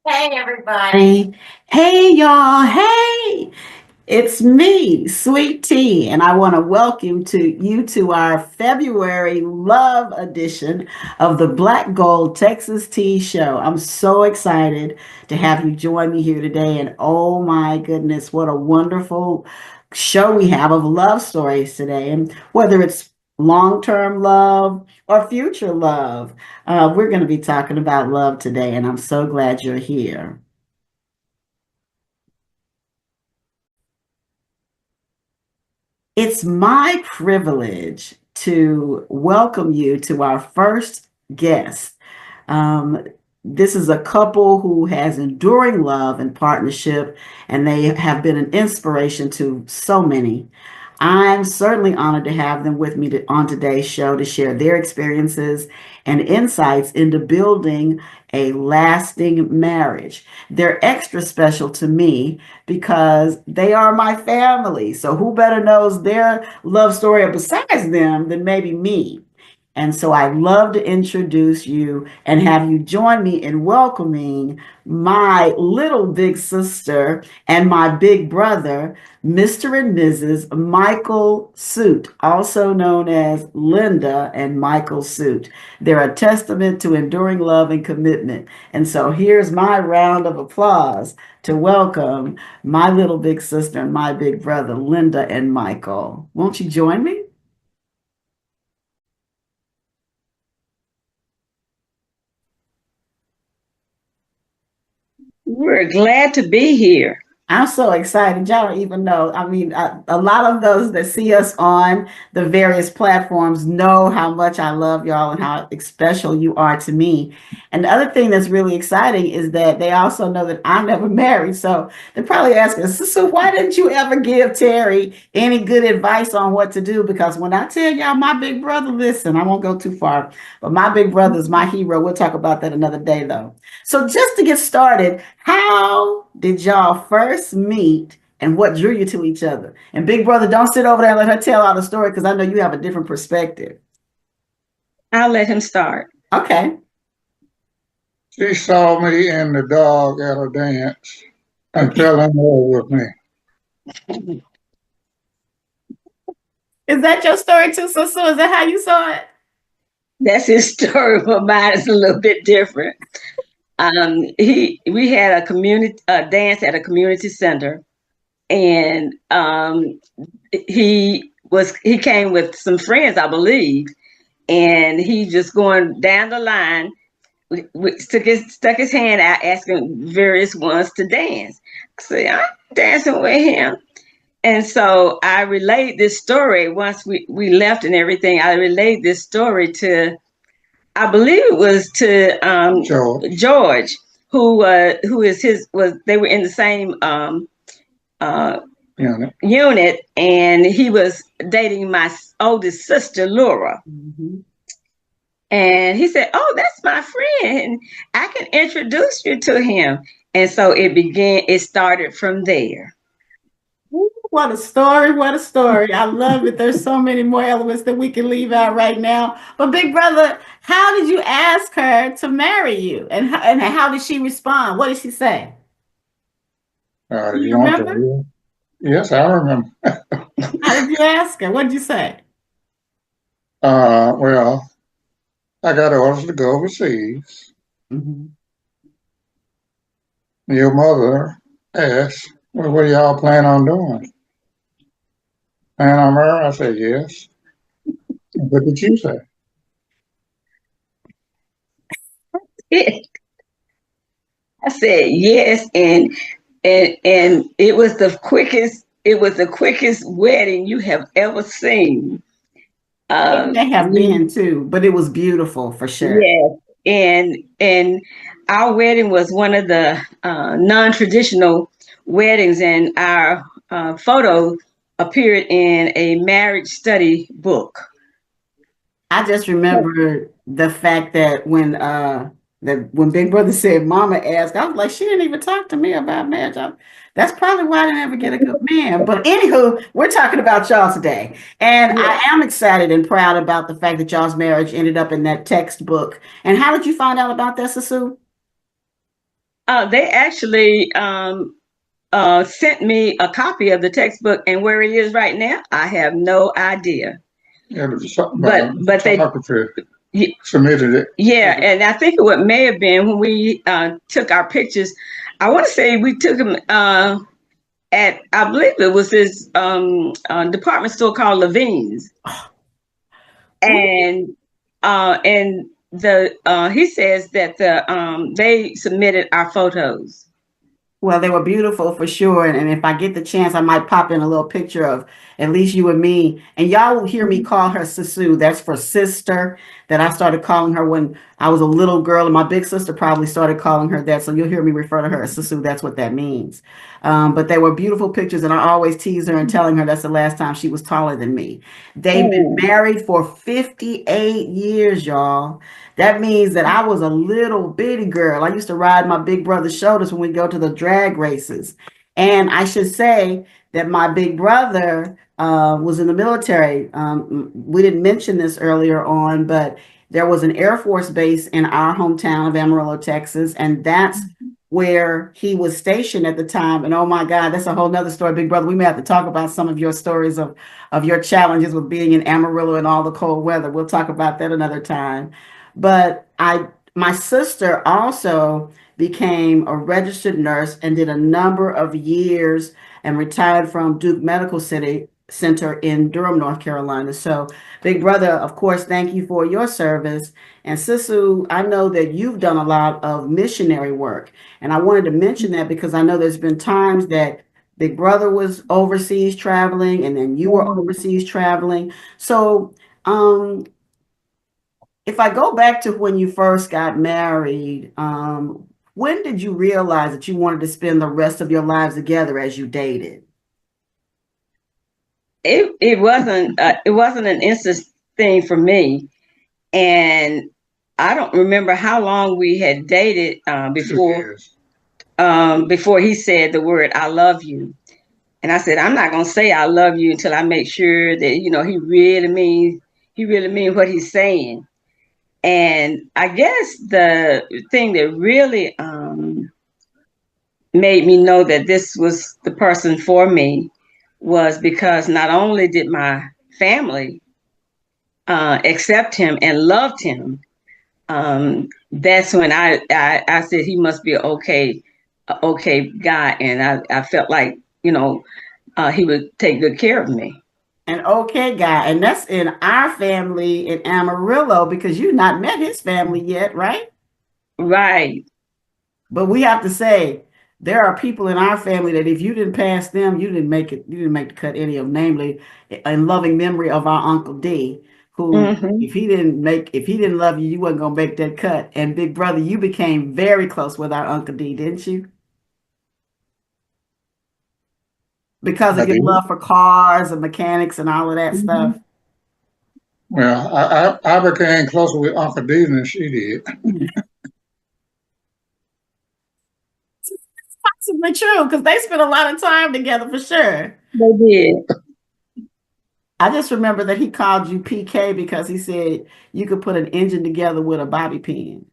Hey, everybody. Hey, y'all. Hey, it's me, Sweet Tea, and I want to welcome you to our February love edition of the Black Gold Texas Tea Show. I'm so excited to have you join me here today, and oh my goodness, what a wonderful show we have of love stories today. And whether it's long-term love or future love, we're going to be talking about love today, and I'm so glad you're here. It's my privilege to welcome you to our first guest. Um, this is a couple who has enduring love and partnership, and they have been an inspiration to so many. I'm certainly honored to have them with me on today's show to share their experiences and insights into building a lasting marriage. They're extra special to me because they are my family. So who better knows their love story besides them than maybe me? And so I'd love to introduce you and have you join me in welcoming my little big sister and my big brother, Mr. and Mrs. Michael Suit, also known as Linda and Michael Suit. They're a testament to enduring love and commitment. And so here's my round of applause to welcome my little big sister and my big brother, Linda and Michael. Won't you join me? We're glad to be here. I'm so excited. Y'all don't even know. I mean, a lot of those that see us on the various platforms know how much I love y'all and how special you are to me. And the other thing that's really exciting is that they also know that I never married. So they're probably asking, so why didn't you ever give Terry any good advice on what to do? Because when I tell y'all my big brother, listen, I won't go too far, but my big brother is my hero. We'll talk about that another day, though. So just to get started, how did y'all first meet and what drew you to each other? And Big Brother, don't sit over there and let her tell all the story because I know you have a different perspective. I'll let him start. Okay. She saw me and the dog at a dance and Okay. fell in love with me. Is that your story too, so Is that how you saw it? That's his story, but mine is a little bit different. We had a community dance at a community center, and he came with some friends, I believe, and he just going down the line, stuck his hand out, asking various ones to dance. I said, I'm dancing with him. And so I relayed this story once we left and everything. I relayed this story to, I believe it was to George. George, who is his was they were in the same uh, unit, and he was dating my oldest sister, Laura. Mm-hmm. And he said, "Oh, that's my friend. I can introduce you to him." And so it began. It started from there. Ooh, what a story. What a story. I love it. There's so many more elements that we can leave out right now. But Big Brother, how did you ask her to marry you? And how did she respond? What did she say? Do you You want to remember? hear? Yes, I remember. How did you ask her? What did you say? Well, I got orders to go overseas. Mhm. Your mother asked, well, what do y'all plan on doing? Plan on her? I said, yes. What did you say? I said yes, and it was the quickest wedding you have ever seen. It may have We been too, but it was beautiful for sure. Yes, and our wedding was one of the non-traditional weddings, and our photo appeared in a marriage study book. I just remember the fact that when Big Brother said Mama asked, I was like, she didn't even talk to me about marriage. That's probably why I didn't ever get a good man. But anywho, we're talking about y'all today. And I Yeah. am excited and proud about the fact that y'all's marriage ended up in that textbook. And how did you find out about that, Sasu? They actually sent me a copy of the textbook, and where it is right now, I have no idea. Yeah, But they photographer submitted it. yeah, and I think what may have been when we took our pictures. I want to say we took them at, I believe it was this department store called Levine's, and the he says that they submitted our photos. Well, they were beautiful for sure. And if I get the chance, I might pop in a little picture of at least you and me. And y'all will hear me call her Sisu. That's for sister, that I started calling her when I was a little girl. And my big sister probably started calling her that. So you'll hear me refer to her as Sisu. That's what that means. But they were beautiful pictures. And I always tease her and telling her that's the last time she was taller than me. They've been Oh. married for 58 years, y'all. That means that I was a little bitty girl. I used to ride my big brother's shoulders when we go to the drag races. And I should say that my big brother was in the military. We didn't mention this earlier on, but there was an Air Force base in our hometown of Amarillo, Texas, and that's where he was stationed at the time. And oh my God, that's a whole nother story, big brother. We may have to talk about some of your stories of your challenges with being in Amarillo and all the cold weather. We'll talk about that another time. But my sister also became a registered nurse and did a number of years and retired from Duke Medical City Center in Durham, North Carolina. So, big brother, of course, thank you for your service. And Sisu, I know that you've done a lot of missionary work. And I wanted to mention that because I know there's been times that Big Brother was overseas traveling and then you were overseas traveling. So, if I go back to when you first got married, when did you realize that you wanted to spend the rest of your lives together as you dated? It wasn't an instant thing for me, and I don't remember how long we had dated before he said the word "I love you," and I said I'm not gonna say "I love you" until I make sure that he really means what he's saying. And I guess the thing that really made me know that this was the person for me was because not only did my family accept him and loved him, that's when I said he must be a okay guy, and I felt like he would take good care of me. An okay guy, and that's in our family in Amarillo because you've not met his family yet, right? Right. But we have to say there are people in our family that if you didn't pass them, you didn't make it. You didn't make the cut any of them. Namely, in loving memory of our Uncle D, who Mm-hmm. if he didn't love you, you wasn't gonna make that cut. And big brother, you became very close with our Uncle D, didn't you? Because I of your did. love for cars and mechanics and all of that Mm-hmm. stuff. Well, I became closer with Uncle D than she did. Possibly true, because they spent a lot of time together for sure. They did. I just remember that he called you PK because he said you could put an engine together with a bobby pin.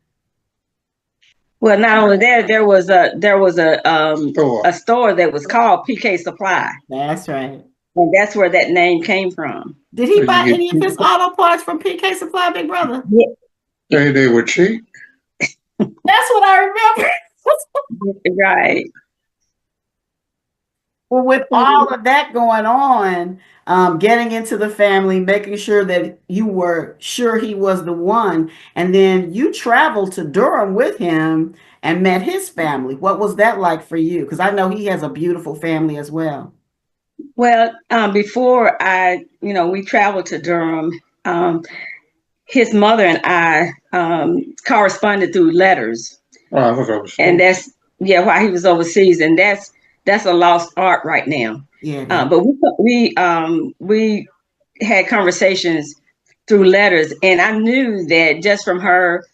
Well, not only that, there was Store. a store that was called PK Supply, That's right. and that's where that name came from. Did So he you buy get any of his auto parts from PK Supply, big brother? Yeah. they were cheap. That's what I remember. Right. Well, with all of that going on, getting into the family, making sure that you were sure he was the one, and then you traveled to Durham with him and met his family. What was that like for you? Because I know he has a beautiful family as well. Well, before we traveled to Durham. His mother and I corresponded through letters, Oh, I was and overseas. that's while he was overseas, and that's a lost art right now. Yeah, it is. But we had conversations through letters, and I knew that just from her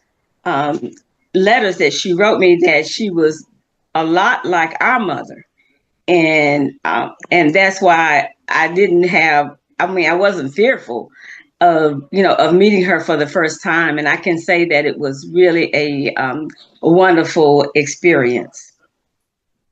um, letters that she wrote me that she was a lot like our mother, and that's why I didn't have. I mean, I wasn't fearful. of meeting her for the first time, and I can say that it was really a wonderful experience.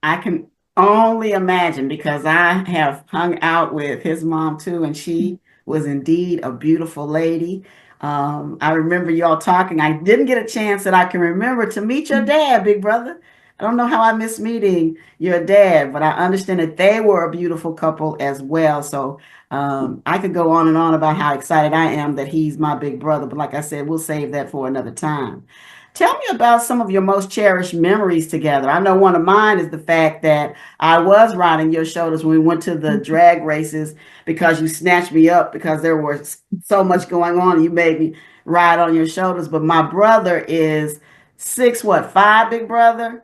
I can only imagine because I have hung out with his mom too, and she was indeed a beautiful lady. I remember y'all talking. I didn't get a chance that I can remember to meet your dad, big brother. I don't know how I missed meeting your dad, but I understand that they were a beautiful couple as well. So I could go on and on about how excited I am that he's my big brother. But like I said, we'll save that for another time. Tell me about some of your most cherished memories together. I know one of mine is the fact that I was riding your shoulders when we went to the drag races because you snatched me up because there was so much going on and you made me ride on your shoulders. But my brother is six, what, five, big brother?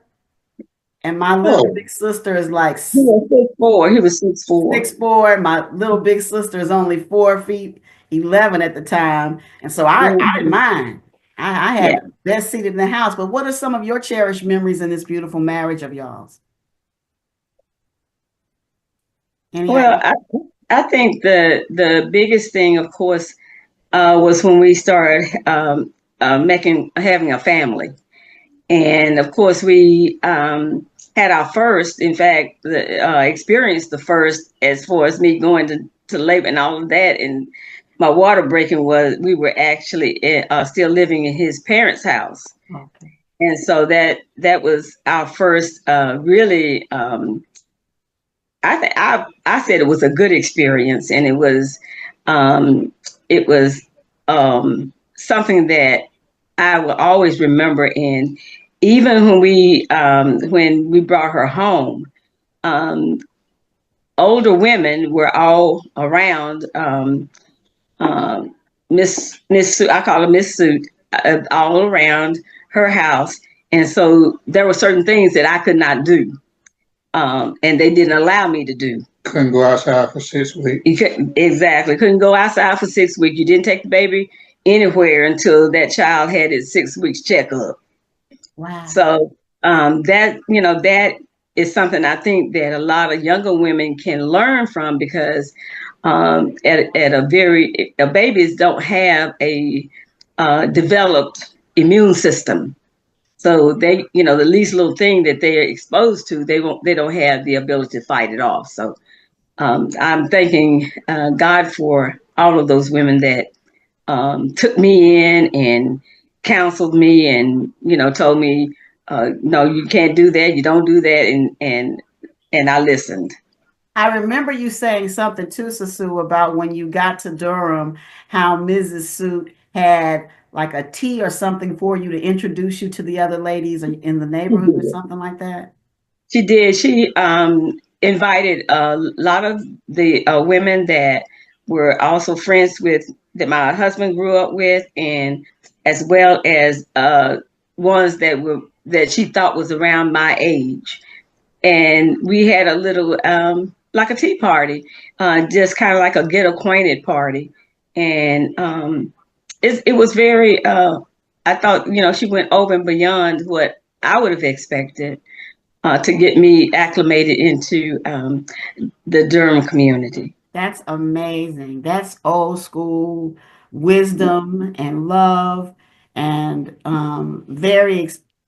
And my little Oh, big sister is like He was 6'4". He was 6'4". 6'4". My little big sister is only 4 feet 11 at the time. And so I didn't Mhm. mind. I Yeah. had the best seat in the house. But what are some of your cherished memories in this beautiful marriage of y'all's? Any Well, idea? I think the biggest thing, of course, was when we started making having a family. And of course, we had our first, in fact, experienced the first as far as me going to labor and all of that. And my water breaking was we were actually still living in his parents' house. Okay. And so that was our first really. I said it was a good experience, and um, it was something that I will always remember. And even when we brought her home, um, older women were all around. Miss Suit, I call her Miss Suit, all around her house, and so there were certain things that I could not do, and they didn't allow me to do. couldn't go outside for 6 weeks. Exactly. Couldn't go outside for 6 weeks. You didn't take the baby anywhere until that child had its 6 weeks checkup. Wow. So that is something I think that a lot of younger women can learn from because babies don't have a developed immune system. So the least little thing that they are exposed to, they don't have the ability to fight it off. So I'm thanking God for all of those women that took me in and counseled me and told me, no, you can't do that, you don't do that, and I listened. I remember you saying something too, Sasu, about when you got to Durham, how Mrs. Suit had like a tea or something for you to introduce you to the other ladies in the neighborhood or something like that. She did. She invited a lot of the women that were also friends with that my husband grew up with, and as well as ones that she thought was around my age. And we had a little like a tea party, just kind of like a get acquainted party, and it was very. I thought she went over and beyond what I would have expected to get me acclimated into the Durham community. That's amazing. That's old school wisdom and love and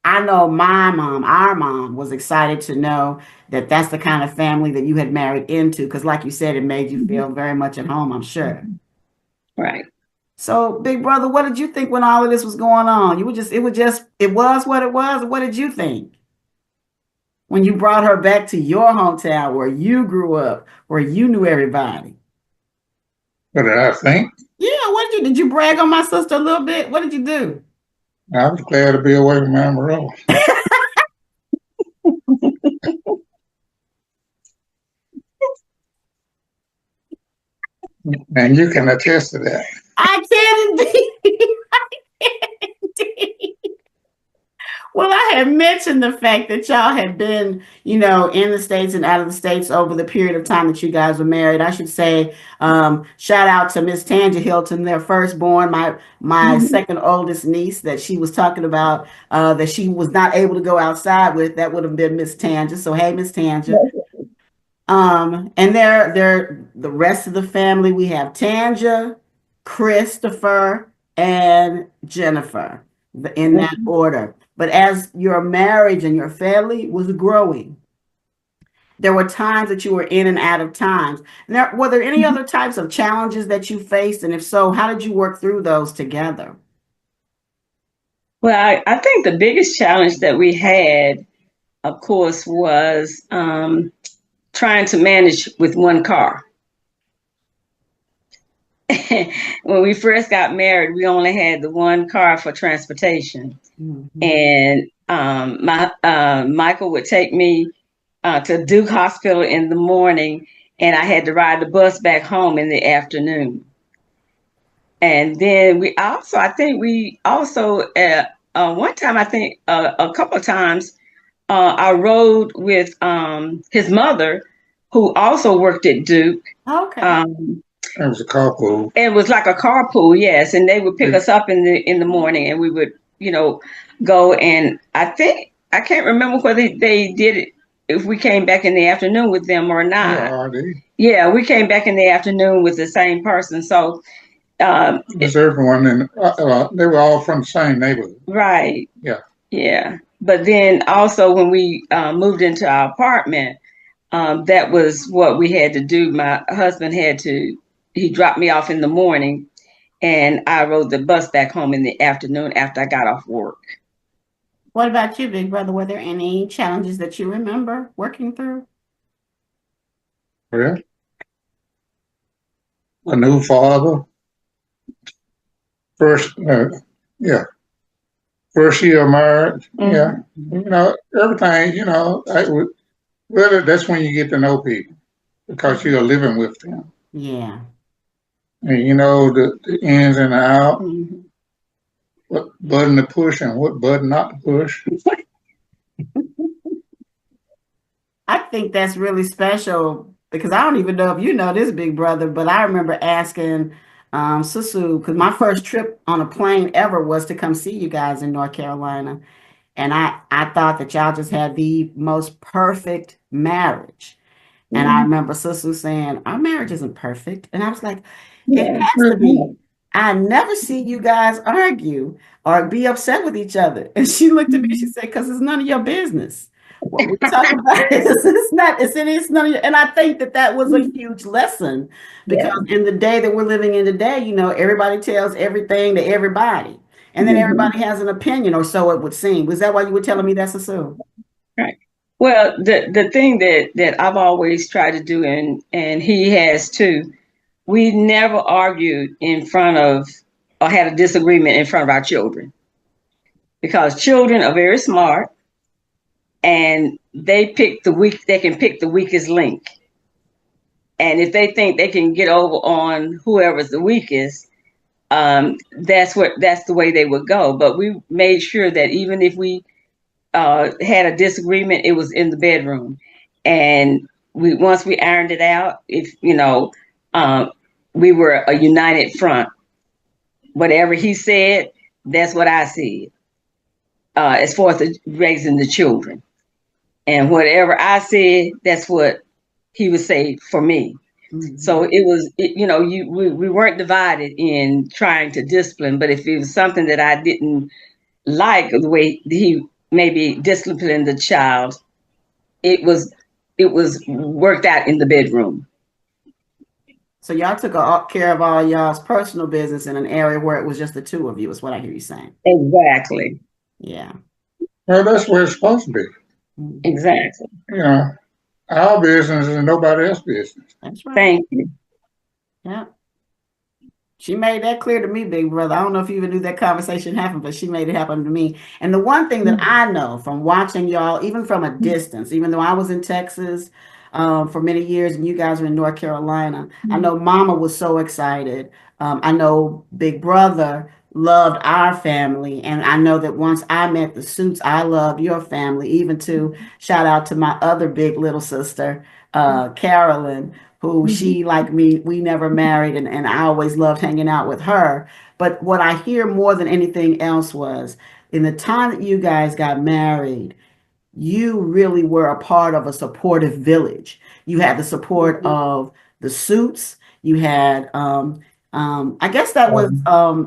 I know my mom, our mom was excited to know that that's the kind of family that you had married into because like you said, it made you feel very much at home, I'm sure. Right. So, big brother, what did you think when all of this was going on? It was what it was. What did you think when you brought her back to your hometown where you grew up, where you knew everybody? What did I think? Yeah, did you brag on my sister a little bit? What did you do? I was glad to be away from Amarillo. And you can attest to that. I can indeed. I can indeed. Well, I had mentioned the fact that y'all had been, in the States and out of the States over the period of time that you guys were married. I should say, shout out to Miss Tanja Hilton, their firstborn, my second oldest niece that she was talking about, that she was not able to go outside with. That would have been Miss Tanja. So, hey, Miss Tanja. And they're the rest of the family. We have Tanja, Christopher, and Jennifer, in that order. But as your marriage and your family was growing, there were times that you were in and out of times. Now, were there any other types of challenges that you faced? And if so, how did you work through those together? Well, I think the biggest challenge that we had, of course, was trying to manage with one car. When we first got married, we only had the one car for transportation. Mm-hmm. And Michael would take me to Duke Hospital in the morning, and I had to ride the bus back home in the afternoon. And then I think we also, one time, I think a couple of times, I rode with his mother, who also worked at Duke. Okay. It was a carpool. It was like a carpool, yes, and they would pick us up in the morning, and we would, go. And I can't remember whether they did it if we came back in the afternoon with them or not. Yeah, RD. Yeah, we came back in the afternoon with the same person. So, There's everyone, and they were all from the same neighborhood. right. Yeah. Yeah. But then also when we moved into our apartment, that was what we had to do. My husband he dropped me off in the morning, and I rode the bus back home in the afternoon after I got off work. What about you, big brother? Were there any challenges that you remember working through? Well, a new father. First year of marriage. Mm-hmm. Yeah, everything. Really, that's when you get to know people because you're living with them. Yeah. And you know the ins and the outs, Mm-hmm. what button to push and what button not to push. I think that's really special because I don't even know if you know this, big brother, but I remember asking Susu, because my first trip on a plane ever was to come see you guys in North Carolina. And I thought that y'all just had the most perfect marriage. And I remember Susu saying, our marriage isn't perfect. And I was like, it Yeah. has to be. I never see you guys argue or be upset with each other. And she looked at me, she said, because it's none of your business. What we talk about is it's none of your, and I think that that was a huge lesson because Yeah. in the day that we're living in today, everybody tells everything to everybody. And then Mm-hmm. everybody has an opinion, or so it would seem. Was that why you were telling me that's so? Right. Well, the thing that I've always tried to do, and he has too, we never argued in front of or had a disagreement in front of our children, because children are very smart, and they can pick the weakest link. And if they think they can get over on whoever's the weakest, that's the way they would go. But we made sure that even if we had a disagreement, it was in the bedroom. And once we ironed it out, we were a united front. Whatever he said, that's what I said. As far as raising the children, and whatever I said, that's what he would say for me. Mm-hmm. So we weren't divided in trying to discipline, but if it was something that I didn't like the way he maybe disciplined the child, it was worked out in the bedroom. So y'all took care of all y'all's personal business in an area where it was just the two of you, is what I hear you saying. Exactly. Yeah. Well, that's where it's supposed to be. Exactly. Our business is nobody else's business. That's right. Thank you. Yeah. She made that clear to me, big brother. I don't know if you even knew that conversation happened, but she made it happen to me. And the one thing that I know from watching y'all, even from a distance, even though I was in Texas for many years and you guys were in North Carolina, I know Mama was so excited. I know Big Brother loved our family. And I know that once I met the Suits, I loved your family, even to shout out to my other big little sister, Carolyn, who she, like me, we never married, and I always loved hanging out with her. But what I hear more than anything else was in the time that you guys got married, you really were a part of a supportive village. You had the support of the Suits. You had I guess that was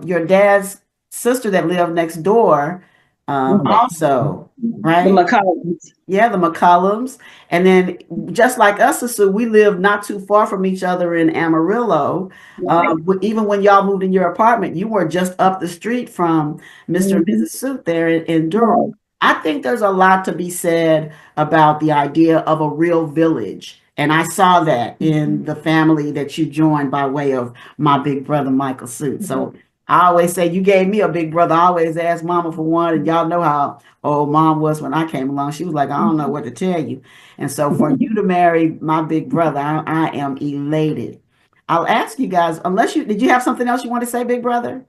your dad's sister that lived next door, also, The right? McCollums. Yeah, the McCollums. And then just like us, Sue, we live not too far from each other in Amarillo. Right. Even when y'all moved in your apartment, you were just up the street from Mr. and Mhm. Mrs. Suit there in Durham. Right. I think there's a lot to be said about the idea of a real village. And I saw that in the family that you joined by way of my big brother, Michael Suit. So I always say, you gave me a big brother. I always ask mama for one, and y'all know how old mom was when I came along. She was like, I don't know what to tell you. And so for you to marry my big brother, I am elated. I'll ask you guys, did you have something else you want to say, big brother?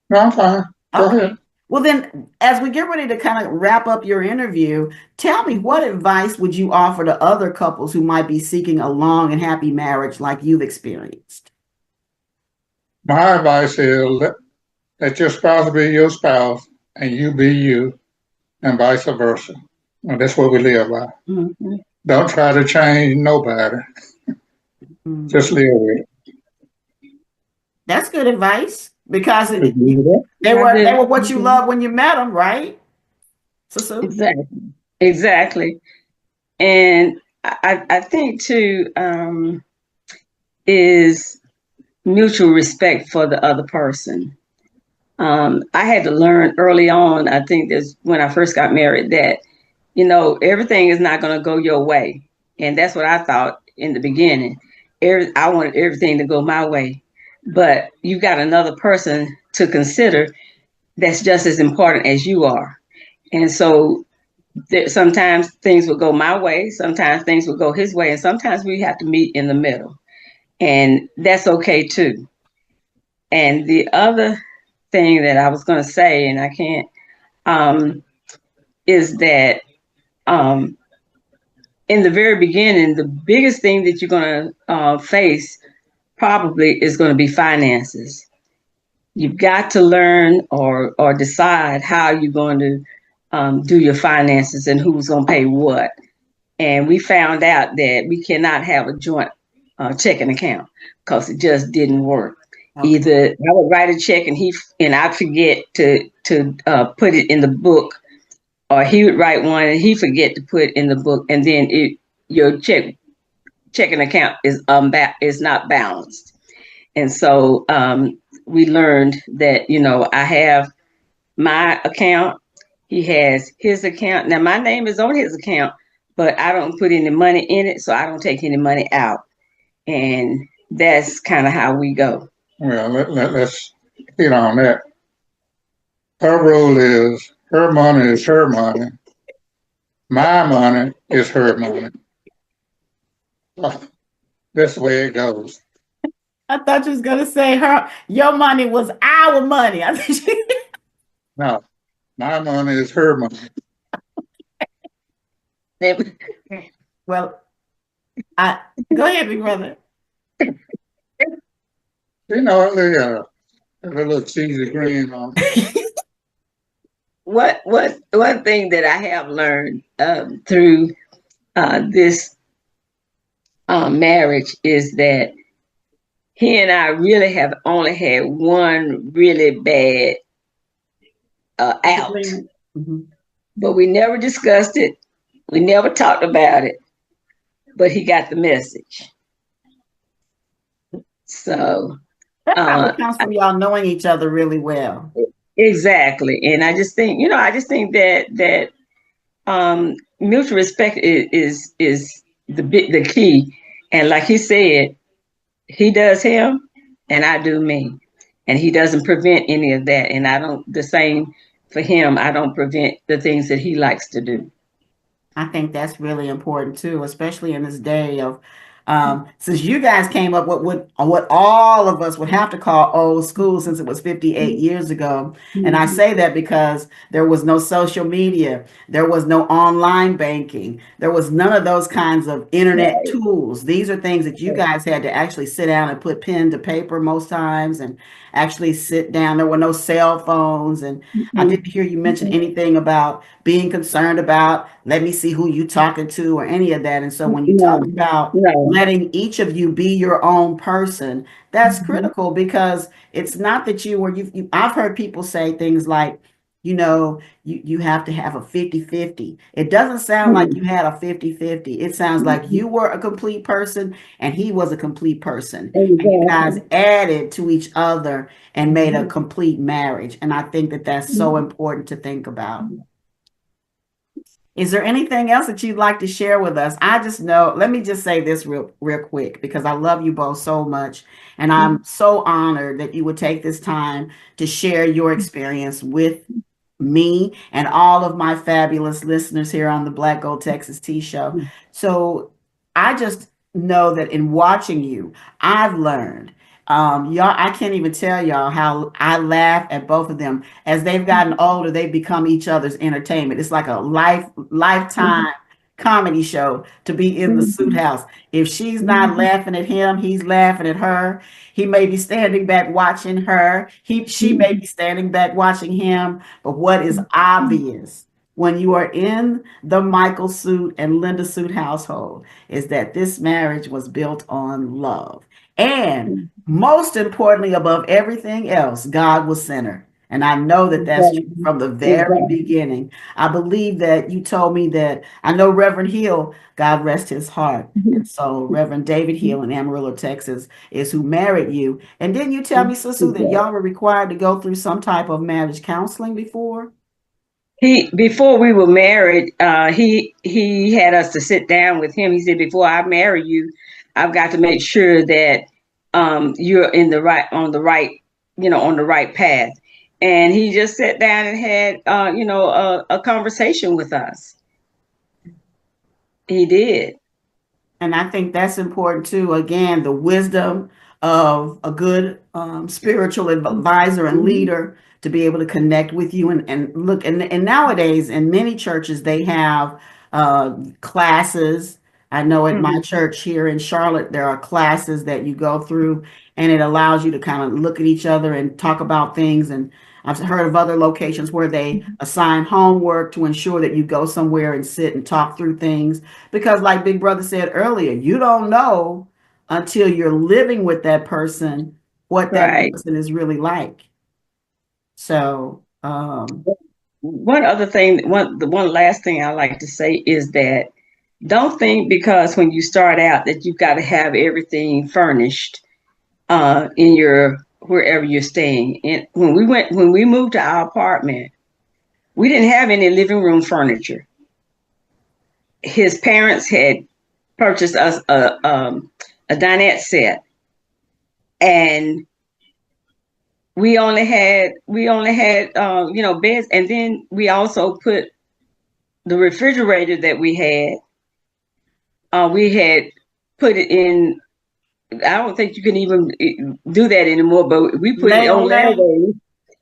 No, I'm fine. Go Okay. ahead. Well, then, as we get ready to kind of wrap up your interview, tell me, what advice would you offer to other couples who might be seeking a long and happy marriage like you've experienced? My advice is let your spouse be your spouse and you be you, and vice versa. And that's what we live by. Mhm. Don't try to change nobody. Just Mhm. live with it. That's good advice because I they do. were what you loved when you met them, right? So. Exactly. Exactly. And I think too, is mutual respect for the other person. I had to learn early on, I think that's when I first got married, that, everything is not going to go your way. And that's what I thought in the beginning. I wanted everything to go my way. But you've got another person to consider that's just as important as you are. And so sometimes things will go my way, sometimes things will go his way, and sometimes we have to meet in the middle. And that's okay too. And the other thing that I was going to say, and I can't, is that um, in the very beginning, the biggest thing that you're going to face probably is going to be finances. You've got to learn or decide how you're going to do your finances and who's going to pay what. And we found out that we cannot have a joint checking account because it just didn't work. Okay. Either I would write a check and I'd forget to put it in the book, or he would write one and he forget to put in the book, and then your checking account is not balanced. And so we learned that I have my account, he has his account. Now my name is on his account, but I don't put any money in it, so I don't take any money out, and that's kind of how we go. Well, let's hit on that. Her rule is her money is her money. My money is her money. That's the way it goes. I thought you was gonna say your money was our money. I think No, my money is her money. well, I go ahead, big brother. You know, a little cheesy grin on. What one thing that I have learned through this marriage is that he and I really have only had one really bad out, Mm-hmm. but we never discussed it. We never talked about it, but he got the message. So That uh, probably comes from y'all knowing each other really well. exactly, and I just think that mutual respect is the key. And like he said, he does him, and I do me, and he doesn't prevent any of that. And I don't the same for him. I don't prevent the things that he likes to do. I think that's really important too, especially in this day of since you guys came up with what all of us would have to call old school since it was 58 years ago. And I Mhm. say that because there was no social media, there was no online banking, there was none of those kinds of internet Right. tools. These are things that you guys had to actually sit down and put pen to paper most times and actually sit down. There were no cell phones. And I Mhm. didn't hear you mention anything about being concerned about, let me see who you talking to or any of that. And so when you No, talk about no. letting each of you be your own person, that's critical because it's not that you or I've heard people say things like, you have to have a 50-50. It doesn't sound like you had a 50-50. It sounds like you were a complete person and he was a complete person. And you guys Exactly. added to each other and made a complete marriage. And I think that that's so important to think about. Is there anything else that you'd like to share with us? I just know, let me just say this real quick because I love you both so much. And I'm so honored that you would take this time to share your experience with me and all of my fabulous listeners here on the Black Gold Texas Tea Show. So I just know that in watching you, I've learned. Y'all, I can't even tell y'all how I laugh at both of them. As they've gotten older, they've become each other's entertainment. It's like a lifetime comedy show to be in the suit house. If she's not laughing at him, he's laughing at her. He may be standing back watching her. She may be standing back watching him. But what is obvious when you are in the Michael suit and Linda suit household is that this marriage was built on love. And most importantly, above everything else, God was center. And I know that that's true from the very beginning. I believe that you told me that I know Reverend Hill, God rest his heart. And so Reverend David Hill in Amarillo, Texas, is who married you. And didn't you tell me, Sisu, that y'all were required to go through some type of marriage counseling before? Before we were married, he had us to sit down with him. He said, before I marry you, I've got to make sure that you're in the right on the right, on the right path. And he just sat down and had a conversation with us. He did. And I think that's important too. Again, the wisdom of a good spiritual advisor and leader to be able to connect with you and look. And nowadays, in many churches, they have classes. I know at my church here in Charlotte, there are classes that you go through, and it allows you to kind of look at each other and talk about things. And I've heard of other locations where they assign homework to ensure that you go somewhere and sit and talk through things. Because, like Big Brother said earlier, you don't know until you're living with that person what that Right. person is really like. So, One other thing, the one last thing I like to say is that don't think because when you start out that you've got to have everything furnished in your wherever you're staying. And when we moved to our apartment, we didn't have any living room furniture. His parents had purchased us a dinette set, and we only had beds, and then we also put the refrigerator that we had. We had put it in. I don't think you can even do that anymore, but we put it on layaway.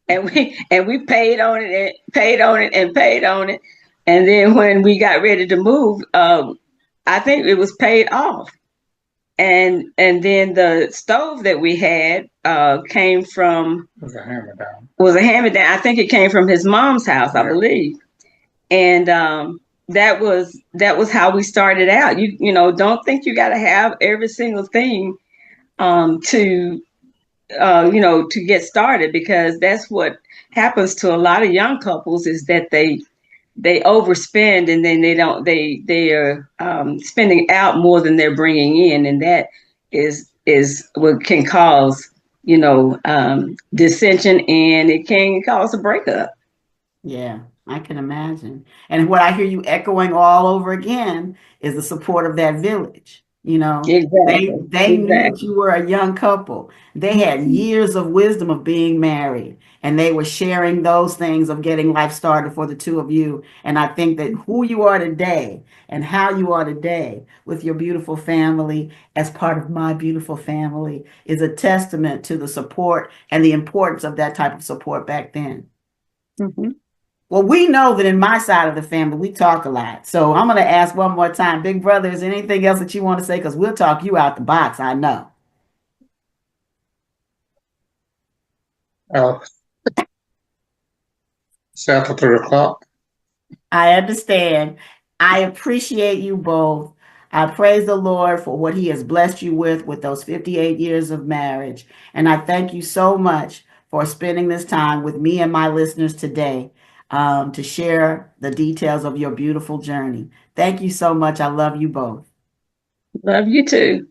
layaway, and we paid on it and paid on it and paid on it, and then when we got ready to move, I think it was paid off, and then the stove that we had came from It was a hammer down. was a hand me down. I think it came from his mom's house, I believe, and that was how we started out. Don't think you got to have every single thing to get started, because that's what happens to a lot of young couples is that they overspend, and then they are spending out more than they're bringing in, and that is what can cause dissension, and it can cause a breakup. Yeah, I can imagine. And what I hear you echoing all over again is the support of that village. Exactly. They knew that Exactly. you were a young couple. They had years of wisdom of being married, and they were sharing those things of getting life started for the two of you. And I think that who you are today and how you are today with your beautiful family as part of my beautiful family is a testament to the support and the importance of that type of support back then. Mhm. Well, we know that in my side of the family, we talk a lot. So I'm going to ask one more time, Big Brother, is there anything else that you want to say? Because we'll talk you out the box, I know. Oh, it's after 3 o'clock. I understand. I appreciate you both. I praise the Lord for what he has blessed you with those 58 years of marriage. And I thank you so much for spending this time with me and my listeners today to share the details of your beautiful journey. Thank you so much. I love you both. Love you too.